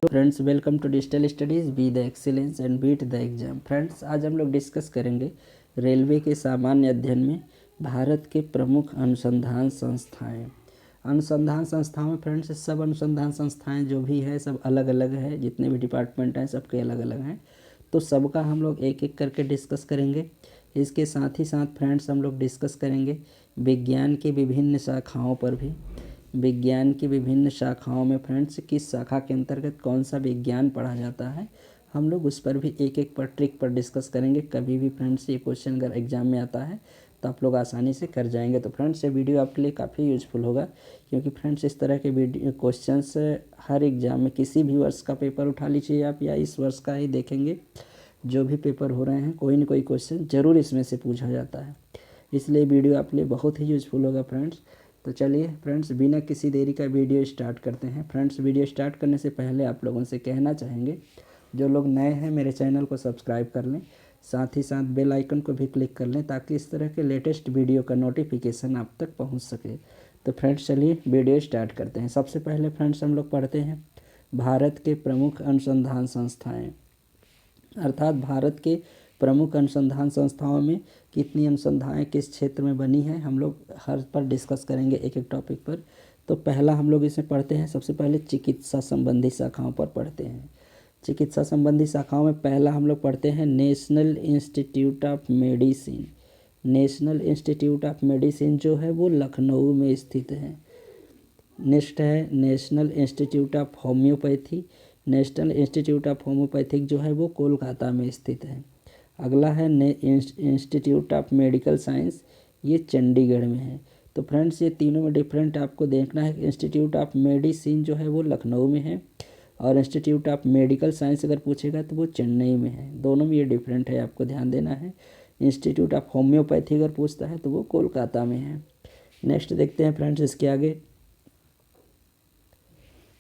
Hello friends, welcome to digital studies be the excellence and beat the exam. Friends, आज हम लोग discuss करेंगे railway के सामान्य अध्ययन में भारत के प्रमुख अनुसंधान संस्थाएं। अनुसंधान संस्थाओं में फ्रेंड्स सब अनुसंधान संस्थाएं जो भी है सब अलग अलग है, जितने भी डिपार्टमेंट हैं सबके अलग अलग हैं, तो सबका हम लोग एक एक करके डिस्कस करेंगे। इसके साथ ही साथ फ्रेंड्स हम लोग डिस्कस करेंगे विज्ञान की विभिन्न शाखाओं पर भी। विज्ञान की विभिन्न शाखाओं में फ्रेंड्स किस शाखा के अंतर्गत कौन सा विज्ञान पढ़ा जाता है, हम लोग उस पर भी एक एक पर ट्रिक पर डिस्कस करेंगे। कभी भी फ्रेंड्स ये क्वेश्चन अगर एग्जाम में आता है तो आप लोग आसानी से कर जाएंगे। तो फ्रेंड्स ये वीडियो आपके लिए काफ़ी यूजफुल होगा, क्योंकि फ्रेंड्स इस तरह के वीडियो क्वेश्चंस हर एग्जाम में किसी भी वर्ष का पेपर उठा लीजिए आप, या इस वर्ष का ही देखेंगे, जो भी पेपर हो रहे हैं कोई ना कोई क्वेश्चन ज़रूर इसमें से पूछा जाता है। इसलिए वीडियो आपके लिए बहुत ही यूजफुल होगा फ्रेंड्स। तो चलिए फ्रेंड्स, बिना किसी देरी का वीडियो स्टार्ट करते हैं। फ्रेंड्स, वीडियो स्टार्ट करने से पहले आप लोगों से कहना चाहेंगे, जो लोग नए हैं मेरे चैनल को सब्सक्राइब कर लें, साथ ही साथ बेल आइकन को भी क्लिक कर लें, ताकि इस तरह के लेटेस्ट वीडियो का नोटिफिकेशन आप तक पहुंच सके। तो फ्रेंड्स चलिए वीडियो स्टार्ट करते हैं। सबसे पहले फ्रेंड्स हम लोग पढ़ते हैं भारत के प्रमुख अनुसंधान संस्थाएँ, अर्थात भारत के प्रमुख अनुसंधान संस्थाओं में कितनी अनुसंधाएं किस क्षेत्र में बनी हैं, हम लोग हर पर डिस्कस करेंगे एक एक टॉपिक पर। तो पहला हम लोग इसमें पढ़ते हैं, सबसे पहले चिकित्सा संबंधी शाखाओं पर पढ़ते हैं। चिकित्सा संबंधी शाखाओं में पहला हम लोग पढ़ते हैं national institute of medicine. National institute of medicine जो है वो लखनऊ में स्थित है। नेक्स्ट है national institute of homeopathy. National institute of homeopathic जो है वो कोलकाता में स्थित है। अगला है इंस्टीट्यूट ऑफ मेडिकल साइंस, ये चंडीगढ़ में है। तो फ्रेंड्स ये तीनों में डिफरेंट आपको देखना है। इंस्टीट्यूट ऑफ मेडिसिन जो है वो लखनऊ में है, और इंस्टीट्यूट ऑफ मेडिकल साइंस अगर पूछेगा तो वो चेन्नई में है। दोनों में ये डिफरेंट है, आपको ध्यान देना है। इंस्टीट्यूट ऑफ होम्योपैथी अगर पूछता है तो वो कोलकाता में है। नेक्स्ट देखते हैं फ्रेंड्स इसके आगे,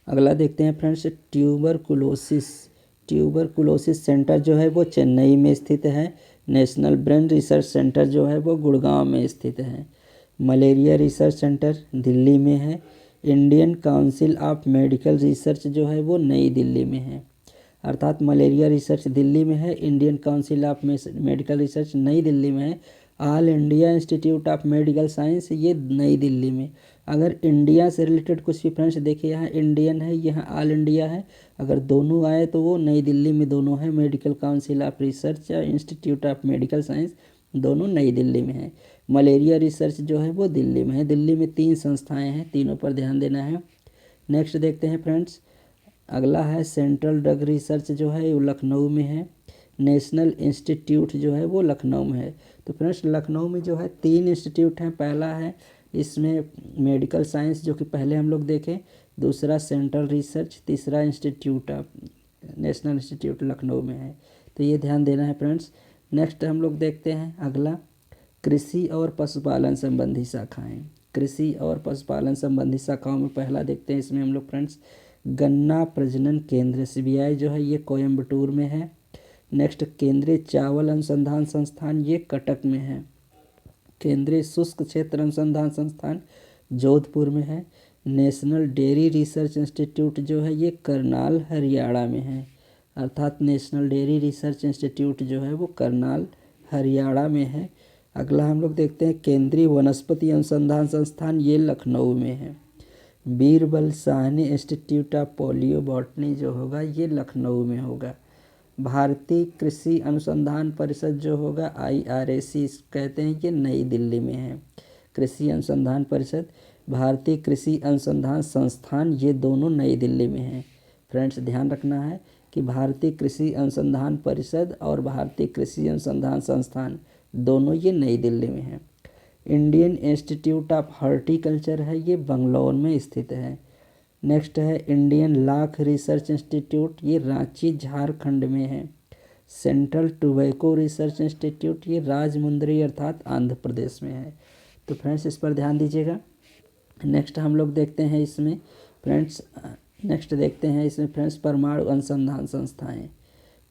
अगला देखते हैं फ्रेंड्स ट्यूबरकुलोसिस। ट्यूबरकुलोसिस सेंटर जो है वो चेन्नई में स्थित है। नेशनल ब्रेन रिसर्च सेंटर जो है वो गुड़गांव में स्थित है। मलेरिया रिसर्च सेंटर दिल्ली में है। Indian council of medical research जो है वो नई दिल्ली में है। अर्थात मलेरिया रिसर्च दिल्ली में है, Indian council of medical research नई दिल्ली में है। All India institute of medical science ये नई दिल्ली में। अगर इंडिया से रिलेटेड कुछ भी फ्रेंड्स देखिए, यहाँ इंडियन है, यहाँ ऑल इंडिया है, अगर दोनों आए तो वो नई दिल्ली में दोनों है। मेडिकल काउंसिल ऑफ रिसर्च या इंस्टीट्यूट ऑफ मेडिकल साइंस दोनों नई दिल्ली में है। मलेरिया रिसर्च जो है वो दिल्ली में है। दिल्ली में 3 संस्थाएं हैं, तीनों पर ध्यान देना है। नेक्स्ट देखते हैं फ्रेंड्स, अगला है सेंट्रल ड्रग रिसर्च जो है वो लखनऊ में है। नेशनल इंस्टीट्यूट जो है वो लखनऊ में है। तो फ्रेंड्स लखनऊ में जो है 3 इंस्टीट्यूट हैं। पहला है इसमें मेडिकल साइंस जो कि पहले हम लोग देखें, दूसरा सेंट्रल रिसर्च, तीसरा institute of national institute Lucknow में है। तो ये ध्यान देना है फ्रेंड्स। नेक्स्ट हम लोग देखते हैं अगला, कृषि और पशुपालन संबंधी शाखाएं। कृषि और पशुपालन संबंधी शाखाओं में पहला देखते हैं इसमें हम लोग फ्रेंड्स गन्ना प्रजनन केंद्र, सीबीआई जो है ये कोयम्बटूर में है। नेक्स्ट केंद्रीय चावल अनुसंधान संस्थान, ये कटक में है। केंद्रीय शुष्क क्षेत्र अनुसंधान संस्थान जोधपुर में है। नेशनल डेयरी रिसर्च इंस्टीट्यूट जो है ये करनाल हरियाणा में है। अर्थात नेशनल डेयरी रिसर्च इंस्टीट्यूट जो है वो करनाल हरियाणा में है। अगला हम लोग देखते हैं केंद्रीय वनस्पति अनुसंधान संस्थान, ये लखनऊ में है। Birbal Sahni institute of polio botany जो होगा ये लखनऊ में होगा। भारतीय कृषि अनुसंधान परिषद जो होगा IRAC कहते हैं, ये नई दिल्ली में है। कृषि अनुसंधान परिषद, भारतीय कृषि अनुसंधान संस्थान ये दोनों नई दिल्ली में हैं। फ्रेंड्स ध्यान रखना है कि भारतीय कृषि अनुसंधान परिषद और भारतीय कृषि अनुसंधान संस्थान दोनों ये नई दिल्ली में हैं। इंडियन इंस्टीट्यूट ऑफ हॉर्टिकल्चर है, ये बंगलौर में स्थित है। नेक्स्ट है इंडियन लाख रिसर्च इंस्टीट्यूट, ये रांची झारखंड में है। सेंट्रल टोबैको रिसर्च इंस्टीट्यूट ये राजमुंदरी अर्थात आंध्र प्रदेश में है। तो फ्रेंड्स इस पर ध्यान दीजिएगा। नेक्स्ट हम लोग देखते हैं इसमें फ्रेंड्स परमाणु अनुसंधान संस्थाएं।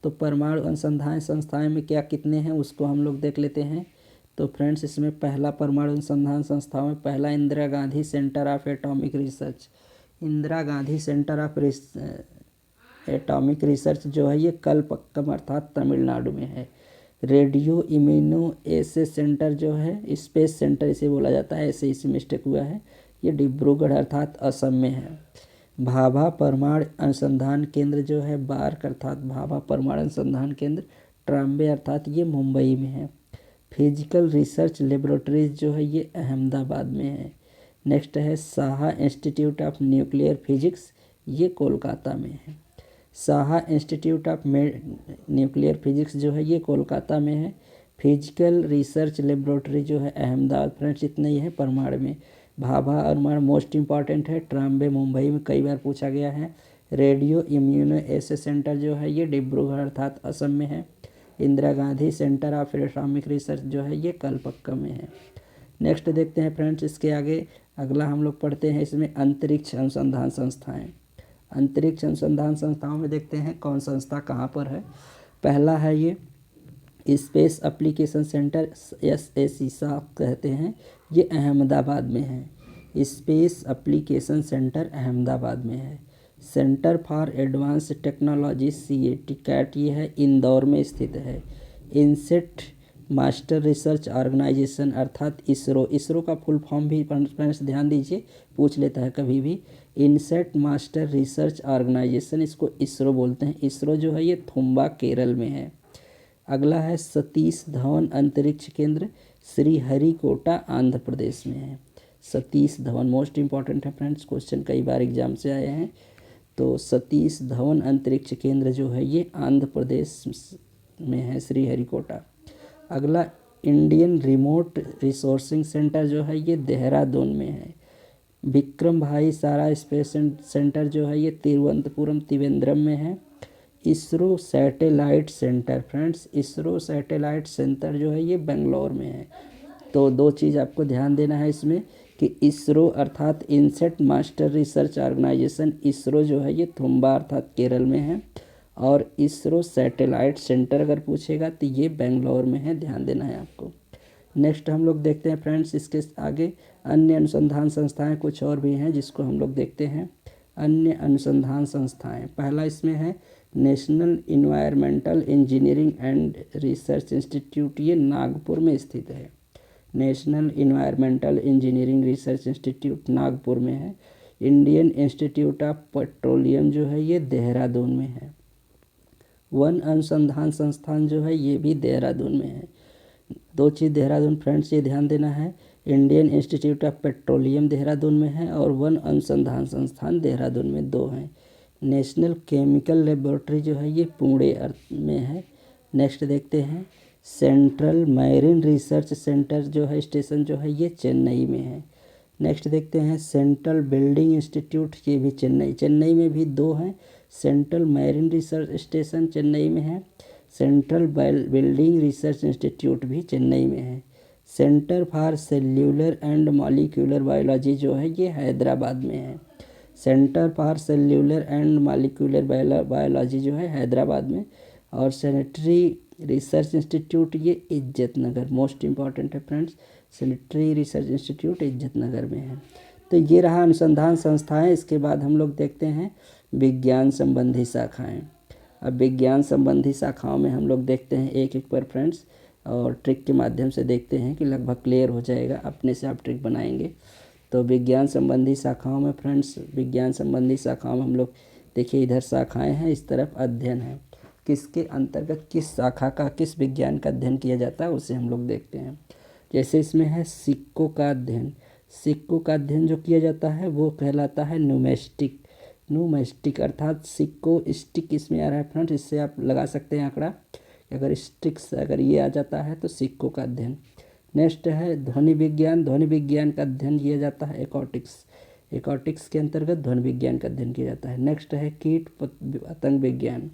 तो परमाणु अनुसंधान संस्थाएं में क्या कितने हैं उसको हम लोग देख लेते हैं। तो फ्रेंड्स इसमें पहला परमाणु अनुसंधान संस्थाओं में पहला Indira Gandhi centre of atomic research. Indira Gandhi centre of atomic research जो है ये कलपक्कम अर्थात तमिलनाडु में है। रेडियो इम्यूनो एसे सेंटर जो है स्पेस सेंटर इसे बोला जाता है, ऐसे इसी मिस्टेक हुआ है, ये डिब्रूगढ़ अर्थात असम में है। भाभा परमाणु अनुसंधान केंद्र जो है बार्क अर्थात भाभा परमाणु अनुसंधान केंद्र ट्राम्बे अर्थात ये मुंबई में है। फिजिकल रिसर्च लेबोरेटरीज जो है ये अहमदाबाद में है। नेक्स्ट है Saha institute of nuclear physics, ये कोलकाता में है। Saha institute of nuclear physics जो है ये कोलकाता में है। फिजिकल रिसर्च लेबोरेटरी जो है अहमदाबाद, फ्रेंड्स इतना ही है परमाणु में। भाभा और मोस्ट इम्पॉर्टेंट है ट्राम्बे मुंबई में, कई बार पूछा गया है। रेडियो इम्यूनो एसे सेंटर जो है ये डिब्रूगढ़ अर्थात असम में है। Indira Gandhi centre of atomic research जो है ये कलपक्कम में है। नेक्स्ट देखते हैं फ्रेंड्स, इसके आगे अगला हम लोग पढ़ते हैं इसमें अंतरिक्ष अनुसंधान संस्थाएं। अंतरिक्ष अनुसंधान संस्थाओं में देखते हैं कौन संस्था कहाँ पर है। पहला है ये स्पेस एप्लीकेशन सेंटर, SACSA कहते हैं, ये अहमदाबाद में है। स्पेस एप्लीकेशन सेंटर अहमदाबाद में है। Centre for advance technology CAT ये है इंदौर में स्थित है। इनसेट मास्टर रिसर्च ऑर्गेनाइजेशन अर्थात इसरो का फुल फॉर्म भी फ्रेंड्स ध्यान दीजिए, पूछ लेता है कभी भी। इनसेट मास्टर रिसर्च ऑर्गेनाइजेशन, इसको इसरो बोलते हैं। इसरो जो है ये थुम्बा केरल में है। अगला है सतीश धवन अंतरिक्ष केंद्र, श्रीहरिकोटा आंध्र प्रदेश में है। सतीश धवन मोस्ट इम्पॉर्टेंट है फ्रेंड्स, क्वेश्चन कई बार एग्जाम से आए हैं। तो सतीश धवन अंतरिक्ष केंद्र जो है ये आंध्र प्रदेश में है, श्रीहरिकोटा। अगला इंडियन रिमोट रिसोर्सिंग सेंटर जो है ये देहरादून में है। विक्रम भाई सारा स्पेस सेंटर जो है ये तिरुवनंतपुरम त्रिवेंद्रम में है। ISRO satellite centre, friends ISRO satellite centre जो है ये बेंगलोर में है। तो दो चीज़ आपको ध्यान देना है इसमें कि इसरो अर्थात INSAT master research organisation ISRO जो है ये थुम्बा अर्थात केरल में है, और इसरो सैटेलाइट सेंटर अगर पूछेगा तो ये बेंगलोर में है, ध्यान देना है आपको। नेक्स्ट हम लोग देखते हैं फ्रेंड्स, इसके आगे अन्य अनुसंधान संस्थाएं कुछ और भी हैं जिसको हम लोग देखते हैं। अन्य अनुसंधान संस्थाएं, पहला इसमें है national environmental engineering and research institute, ये नागपुर में स्थित है। National environmental engineering research institute Nagpur में है। इंडियन इंस्टीट्यूट ऑफ पेट्रोलियम जो है ये देहरादून में है। वन अनुसंधान संस्थान जो है ये भी देहरादून में है। दो चीज़ देहरादून फ्रेंड्स ये ध्यान देना है, Indian institute of petroleum Dehradun में है और वन अनुसंधान संस्थान देहरादून में, दो हैं। नेशनल केमिकल लेबोरेटरी जो है ये पुणे में है। नेक्स्ट देखते हैं सेंट्रल मैरीन रिसर्च सेंटर जो है स्टेशन जो है ये चेन्नई में है। नेक्स्ट देखते हैं सेंट्रल बिल्डिंग इंस्टीट्यूट, ये भी चेन्नई में भी दो हैं। Central marine research station Chennai में है। सेंट्रल बिल्डिंग रिसर्च इंस्टीट्यूट भी चेन्नई में है। Centre for cellular and molecular biology जो है ये हैदराबाद में है। Centre for cellular and molecular biology जो है हैदराबाद में। और सैनिटरी रिसर्च इंस्टीट्यूट ये इज्जत नगर, मोस्ट इम्पॉर्टेंट है फ्रेंड्स, सैनिटरी रिसर्च इंस्टीट्यूट इज्जत नगर में है। तो ये रहा अनुसंधान संस्थाएं। इसके बाद हम लोग देखते हैं विज्ञान संबंधी शाखाएं। अब विज्ञान संबंधी शाखाओं में हम लोग देखते हैं एक एक पर फ्रेंड्स, और ट्रिक के माध्यम से देखते हैं कि लगभग क्लियर हो जाएगा, अपने से आप ट्रिक बनाएंगे। तो विज्ञान संबंधी शाखाओं में फ्रेंड्स, विज्ञान संबंधी शाखाओं में हम लोग देखिए इधर शाखाएं हैं, इस तरफ अध्ययन है। किसके अंतर्गत किस शाखा का किस विज्ञान का अध्ययन किया जाता है उसे हम लोग देखते हैं। जैसे इसमें है सिक्कों का अध्ययन। सिक्कों का अध्ययन जो किया जाता है वो कहलाता है न्यूमेस्टिक। न्यूमेस्टिक अर्थात सिक्को, स्टिक इसमें आ रहा है फ्रेंड्स, इससे आप लगा सकते हैं आंकड़ा, अगर स्टिक्स अगर ये आ जाता है तो सिक्कों का अध्ययन। नेक्स्ट है ध्वनि विज्ञान। ध्वनि विज्ञान का अध्ययन किया जाता है एकॉटिक्स। एकॉटिक्स के अंतर्गत ध्वनि विज्ञान का अध्ययन किया जाता है। नेक्स्ट है कीट पतंग विज्ञान।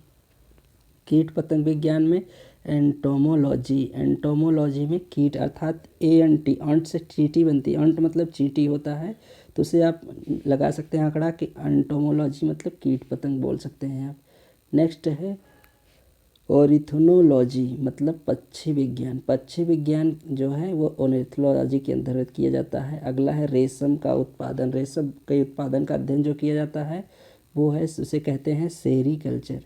कीट पतंग विज्ञान में एंटोमोलॉजी। एंटोमोलॉजी में कीट अर्थात ANT, अंट से चींटी बनती है, अंट मतलब चींटी होता है, तो उसे आप लगा सकते हैं आंकड़ा कि एंटोमोलॉजी मतलब कीट पतंग बोल सकते हैं आप। नेक्स्ट है ऑर्निथोलॉजी मतलब पक्षी विज्ञान। पक्षी विज्ञान जो है वो ऑर्निथोलॉजी के अंतर्गत किया जाता है। अगला है रेशम का उत्पादन। रेशम के उत्पादन का अध्ययन जो किया जाता है वो है, उसे कहते हैं सेरीकल्चर।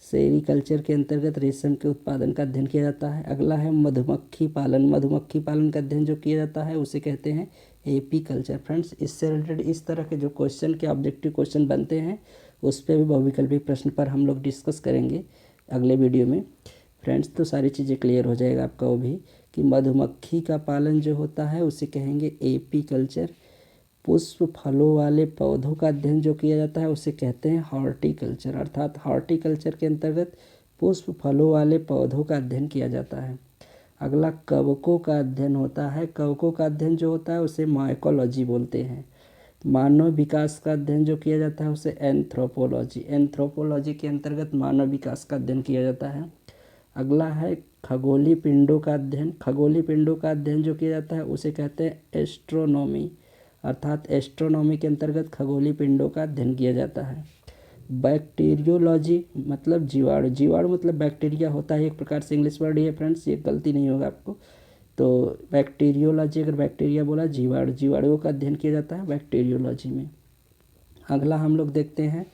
सेरीकल्चर के अंतर्गत रेशम के उत्पादन का अध्ययन किया जाता है। अगला है मधुमक्खी पालन। मधुमक्खी पालन का अध्ययन जो किया जाता है उसे कहते हैं एपीकल्चर। फ्रेंड्स, इससे रिलेटेड इस तरह के जो क्वेश्चन के ऑब्जेक्टिव क्वेश्चन बनते हैं उस पर भी बहुविकल्पी प्रश्न पर हम लोग डिस्कस करेंगे अगले वीडियो में। फ्रेंड्स, तो सारी चीज़ें क्लियर हो जाएगा आपका वो भी कि मधुमक्खी का पालन जो होता है उसे कहेंगे एपीकल्चर। पुष्प फलों वाले पौधों का अध्ययन जो किया जाता है उसे कहते हैं हॉर्टिकल्चर, अर्थात हॉर्टिकल्चर के अंतर्गत पुष्प फलों वाले पौधों का अध्ययन किया जाता है। अगला कवकों का अध्ययन होता है। कवकों का अध्ययन जो होता है उसे माइकोलॉजी बोलते हैं। मानव विकास का अध्ययन जो किया जाता है उसे एंथ्रोपोलॉजी। एंथ्रोपोलॉजी के अंतर्गत मानव विकास का अध्ययन किया जाता है। अगला है खगोलीय पिंडों का अध्ययन। खगोलीय पिंडों का अध्ययन जो किया जाता है उसे कहते हैं एस्ट्रोनॉमी, अर्थात एस्ट्रोनॉमी के अंतर्गत खगोलीय पिंडों का अध्ययन किया जाता है। बैक्टीरियोलॉजी मतलब जीवाणु। जीवाणु मतलब बैक्टीरिया होता है, एक प्रकार से इंग्लिश वर्ड ही है फ्रेंड्स, ये गलती नहीं होगा आपको। तो बैक्टीरियोलॉजी, अगर बैक्टीरिया बोला, जीवाणु, जीवाणुओं का अध्ययन किया जाता है बैक्टीरियोलॉजी में। अगला हम लोग देखते हैं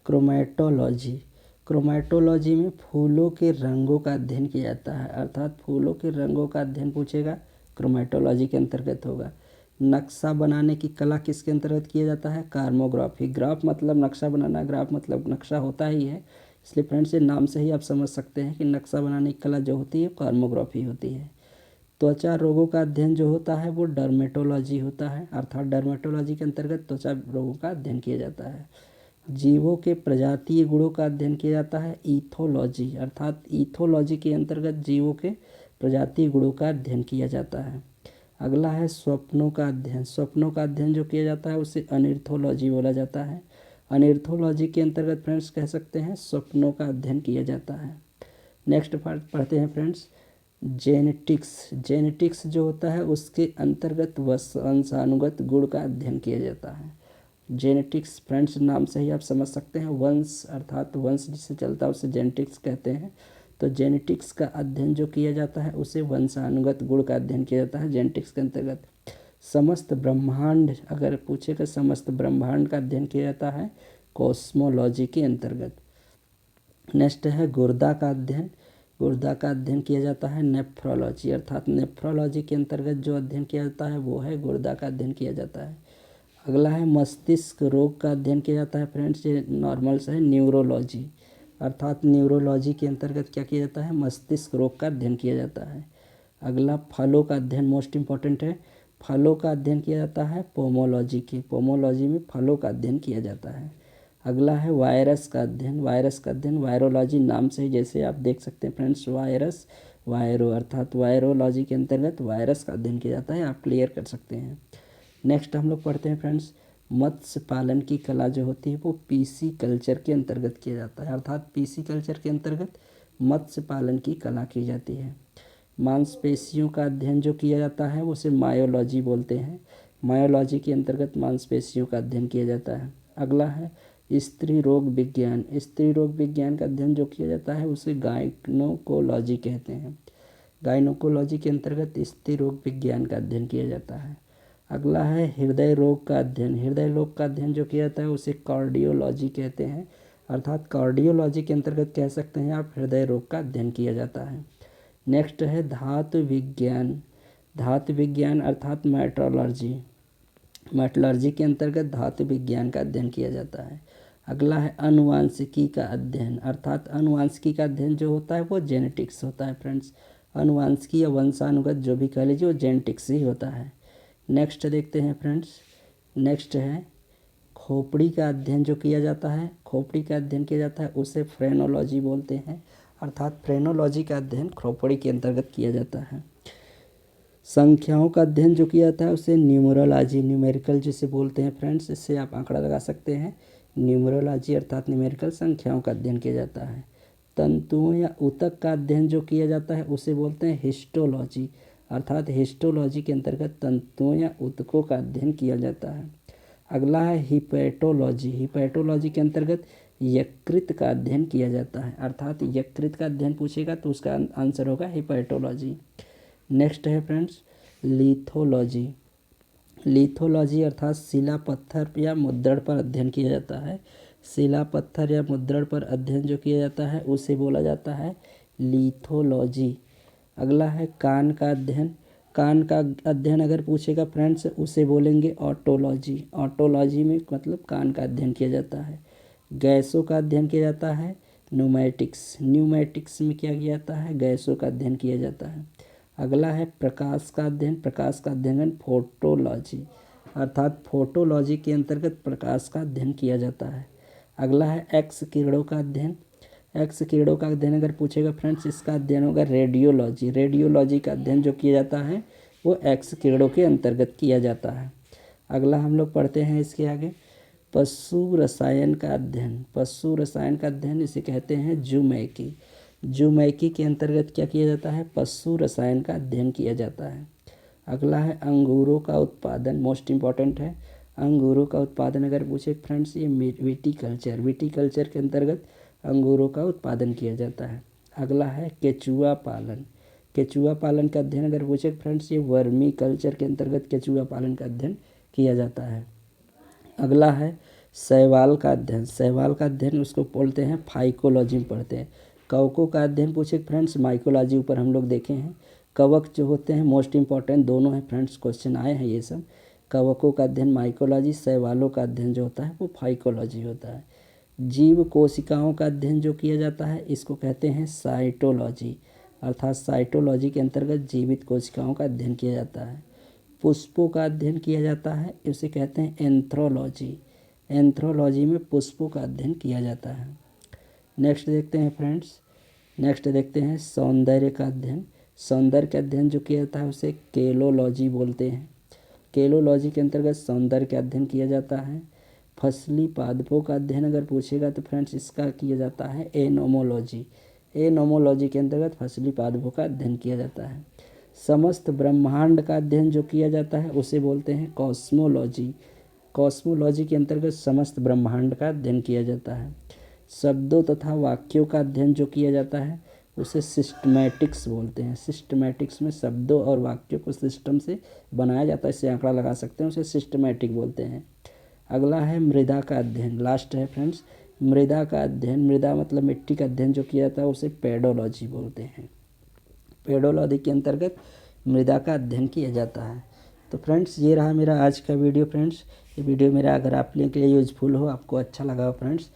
क्रोमैटोलॉजी। क्रोमैटोलॉजी में फूलों के रंगों का अध्ययन किया जाता है, अर्थात फूलों के रंगों का अध्ययन पूछेगा क्रोमैटोलॉजी के अंतर्गत होगा। नक्शा बनाने की कला किसके अंतर्गत किया जाता है? कार्मोग्राफी। ग्राफ मतलब नक्शा बनाना, ग्राफ मतलब नक्शा होता ही है, इसलिए फ्रेंड्स ये नाम से ही आप समझ सकते हैं कि नक्शा बनाने की कला जो होती है कार्मोग्राफी होती है। त्वचा रोगों का अध्ययन जो होता है वो डर्मेटोलॉजी होता है, अर्थात डर्मेटोलॉजी के अंतर्गत त्वचा रोगों का अध्ययन किया जाता है। जीवों के प्रजातीय गुणों का अध्ययन किया जाता है ईथोलॉजी, अर्थात ईथोलॉजी के अंतर्गत जीवों के प्रजातीय गुणों का अध्ययन किया जाता है। अगला है स्वप्नों का अध्ययन। स्वप्नों का अध्ययन जो किया जाता है उसे अनिर्थोलॉजी बोला जाता है। अनिर्थोलॉजी के अंतर्गत फ्रेंड्स कह सकते हैं स्वप्नों का अध्ययन किया जाता है। नेक्स्ट पार्ट पढ़ते हैं फ्रेंड्स, जेनेटिक्स। जेनेटिक्स जो होता है उसके अंतर्गत वंशानुगत गुण का अध्ययन किया जाता है। जेनेटिक्स फ्रेंड्स नाम से ही आप समझ सकते हैं, वंश अर्थात वंश जिससे चलता है उसे जेनेटिक्स कहते हैं। तो जेनेटिक्स का अध्ययन जो किया जाता है उसे वंशानुगत गुण का अध्ययन किया जाता है जेनेटिक्स के अंतर्गत। समस्त ब्रह्मांड अगर पूछे तो समस्त ब्रह्मांड का अध्ययन किया जाता है कॉस्मोलॉजी के अंतर्गत। नेक्स्ट है गुर्दा का अध्ययन। गुर्दा का अध्ययन किया जाता है नेफ्रोलॉजी, अर्थात नेफ्रोलॉजी के अंतर्गत जो अध्ययन किया जाता है वो है गुर्दा का अध्ययन किया जाता है। अगला है मस्तिष्क रोग का अध्ययन किया जाता है फ्रेंड्स, ये नॉर्मल से है न्यूरोलॉजी, अर्थात न्यूरोलॉजी के अंतर्गत क्या किया जाता है मस्तिष्क रोग का अध्ययन किया जाता है। अगला फलों का अध्ययन मोस्ट इम्पॉर्टेंट है। फलों का अध्ययन किया जाता है पोमोलॉजी की, पोमोलॉजी में फलों का अध्ययन किया जाता है। अगला है वायरस का अध्ययन। वायरस का अध्ययन वायरोलॉजी नाम से ही जैसे आप देख सकते हैं फ्रेंड्स, वायरस वायरो अर्थात वायरोलॉजी के अंतर्गत वायरस का अध्ययन किया जाता है, आप क्लियर कर सकते हैं। नेक्स्ट हम लोग पढ़ते हैं फ्रेंड्स, मत्स्य पालन की कला जो होती है वो पीसी कल्चर के अंतर्गत किया जाता है, अर्थात पीसी कल्चर के अंतर्गत मत्स्य पालन की कला की जाती है। मांसपेशियों का अध्ययन जो किया जाता है उसे मायोलॉजी बोलते हैं। मायोलॉजी के अंतर्गत मांसपेशियों का अध्ययन किया जाता है। अगला है स्त्री रोग विज्ञान। स्त्री रोग विज्ञान का अध्ययन जो किया जाता है उसे गायनोकोलॉजी कहते हैं। गायनोकोलॉजी के अंतर्गत स्त्री रोग विज्ञान का अध्ययन किया जाता है। अगला है हृदय रोग का अध्ययन। हृदय रोग का अध्ययन जो किया जाता है उसे कार्डियोलॉजी कहते हैं, अर्थात कार्डियोलॉजी के अंतर्गत कह सकते हैं आप हृदय रोग का अध्ययन किया जाता है। नेक्स्ट है धातु विज्ञान। धातु विज्ञान अर्थात मेट्रोलॉजी, मेटलर्जी के अंतर्गत धातु विज्ञान का अध्ययन किया जाता है। अगला है अनुवांशिकी का अध्ययन, अर्थात अनुवांशिकी का अध्ययन जो होता है वो जेनेटिक्स होता है फ्रेंड्स। अनुवांशिकी या वंशानुगत जो भी कह लीजिए वो जेनेटिक्स ही होता है। नेक्स्ट देखते हैं फ्रेंड्स, नेक्स्ट है खोपड़ी का अध्ययन जो किया जाता है। खोपड़ी का अध्ययन किया जाता है उसे फ्रेनोलॉजी बोलते हैं, अर्थात फ्रेनोलॉजी का अध्ययन खोपड़ी के अंतर्गत किया जाता है। संख्याओं का अध्ययन जो किया जाता है उसे न्यूमरोलॉजी, न्यूमेरिकल जिसे बोलते हैं फ्रेंड्स, इससे आप आंकड़ा लगा सकते हैं। न्यूमरोलॉजी अर्थात न्यूमेरिकल संख्याओं का अध्ययन किया जाता है। तंतुओं या ऊतक का अध्ययन जो किया जाता है उसे बोलते हैं हिस्टोलॉजी, अर्थात हिस्टोलॉजी के अंतर्गत तंतुओं या ऊतकों का अध्ययन किया जाता है। अगला है हिपैटोलॉजी। हिपैटोलॉजी के अंतर्गत यकृत का अध्ययन किया जाता है, अर्थात यकृत का अध्ययन पूछेगा तो उसका आंसर होगा हिपैटोलॉजी। नेक्स्ट है फ्रेंड्स लिथोलॉजी। लिथोलॉजी अर्थात शिला पत्थर या मुद्रण पर अध्ययन किया जाता है। शिला पत्थर या मुद्रण पर अध्ययन जो किया जाता है उसे बोला जाता है लिथोलॉजी। अगला है कान का अध्ययन। कान का अध्ययन अगर पूछेगा फ्रेंड्स उसे बोलेंगे ऑटोलॉजी। ऑटोलॉजी में मतलब कान का अध्ययन किया जाता है। गैसों का अध्ययन किया जाता है न्यूमेटिक्स। न्यूमेटिक्स में क्या किया जाता है, गैसों का अध्ययन किया जाता है। अगला है प्रकाश का अध्ययन। प्रकाश का अध्ययन फोटोलॉजी, अर्थात फोटोलॉजी के अंतर्गत प्रकाश का अध्ययन किया जाता है। अगला है एक्स किरणों का अध्ययन। एक्स किरणों का अध्ययन अगर पूछेगा फ्रेंड्स इसका अध्ययन होगा रेडियोलॉजी। रेडियोलॉजी का अध्ययन जो किया जाता है वो एक्स किरणों के अंतर्गत किया जाता है। अगला हम लोग पढ़ते हैं इसके आगे पशु रसायन का अध्ययन। पशु रसायन का अध्ययन इसे कहते हैं जूमैकी। जूमैकी के अंतर्गत क्या किया जाता है, पशु रसायन का अध्ययन किया जाता है। अगला है अंगूरों का उत्पादन, मोस्ट इम्पॉर्टेंट है। अंगूरों का उत्पादन अगर पूछे फ्रेंड्स ये विटीकल्चर। विटीकल्चर के अंतर्गत अंगूरों का उत्पादन किया जाता है। अगला है केचुआ पालन। केचुआ पालन का अध्ययन अगर पूछे फ्रेंड्स ये वर्मी कल्चर के अंतर्गत केचुआ पालन का अध्ययन किया जाता है। अगला है शैवाल का अध्ययन। शैवाल का अध्ययन उसको बोलते हैं फाइकोलॉजी में पढ़ते हैं। कवकों का अध्ययन पूछे फ्रेंड्स माइकोलॉजी ऊपर हम लोग देखे हैं। कवक जो होते हैं मोस्ट इम्पॉर्टेंट दोनों हैं फ्रेंड्स, क्वेश्चन आए हैं ये सब। कवकों का अध्ययन माइकोलॉजी, शैवालों का अध्ययन जो होता है वो फाइकोलॉजी होता है। जीव कोशिकाओं का अध्ययन जो किया जाता है इसको कहते हैं साइटोलॉजी, अर्थात साइटोलॉजी के अंतर्गत जीवित कोशिकाओं का अध्ययन किया जाता है। पुष्पों का अध्ययन किया जाता है इसे कहते हैं एंथ्रोलॉजी। एंथ्रोलॉजी में पुष्पों का अध्ययन किया जाता है। नेक्स्ट देखते हैं फ्रेंड्स, नेक्स्ट देखते हैं सौंदर्य का अध्ययन। सौंदर्य का अध्ययन जो किया जाता है उसे केलोलॉजी बोलते हैं। केलोलॉजी के अंतर्गत सौंदर्य का अध्ययन किया जाता है। फसली पादपों का अध्ययन अगर पूछेगा तो फ्रेंड्स इसका किया जाता है एनोमोलॉजी। एनोमोलॉजी के अंतर्गत फसली पादपों का अध्ययन किया जाता है। समस्त ब्रह्मांड का अध्ययन जो किया जाता है उसे बोलते हैं कॉस्मोलॉजी। कॉस्मोलॉजी के अंतर्गत समस्त ब्रह्मांड का अध्ययन किया जाता है। शब्दों तथा वाक्यों का अध्ययन जो किया जाता है उसे सिस्टमैटिक्स बोलते हैं। सिस्टमैटिक्स में शब्दों और वाक्यों को सिस्टम से बनाया जाता है, इससे आंकड़ा लगा सकते हैं, उसे सिस्टमैटिक बोलते हैं। अगला है मृदा का अध्ययन, लास्ट है फ्रेंड्स मृदा का अध्ययन। मृदा मतलब मिट्टी का अध्ययन जो किया जाता है उसे पेडोलॉजी बोलते हैं। पेडोलॉजी के अंतर्गत मृदा का अध्ययन किया जाता है। तो फ्रेंड्स ये रहा मेरा आज का वीडियो। फ्रेंड्स ये वीडियो मेरा अगर आप लोगों के लिए यूज़फुल हो, आपको अच्छा लगा हो फ्रेंड्स,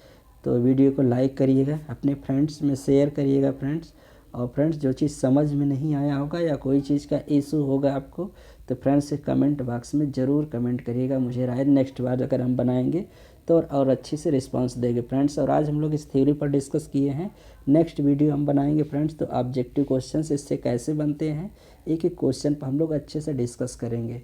तो वीडियो को लाइक करिएगा, अपने फ्रेंड्स में शेयर करिएगा फ्रेंड्स। और फ्रेंड्स जो चीज़ समझ में नहीं आया होगा या कोई चीज़ का इशू होगा आपको तो फ्रेंड्स कमेंट बॉक्स में ज़रूर कमेंट करिएगा, मुझे राय नेक्स्ट बार अगर हम बनाएंगे तो और अच्छी से रिस्पांस देंगे फ्रेंड्स। और आज हम लोग इस थ्योरी पर डिस्कस किए हैं, नेक्स्ट वीडियो हम बनाएंगे फ्रेंड्स तो ऑब्जेक्टिव क्वेश्चन इससे कैसे बनते हैं एक एक क्वेश्चन पर हम लोग अच्छे से डिस्कस करेंगे।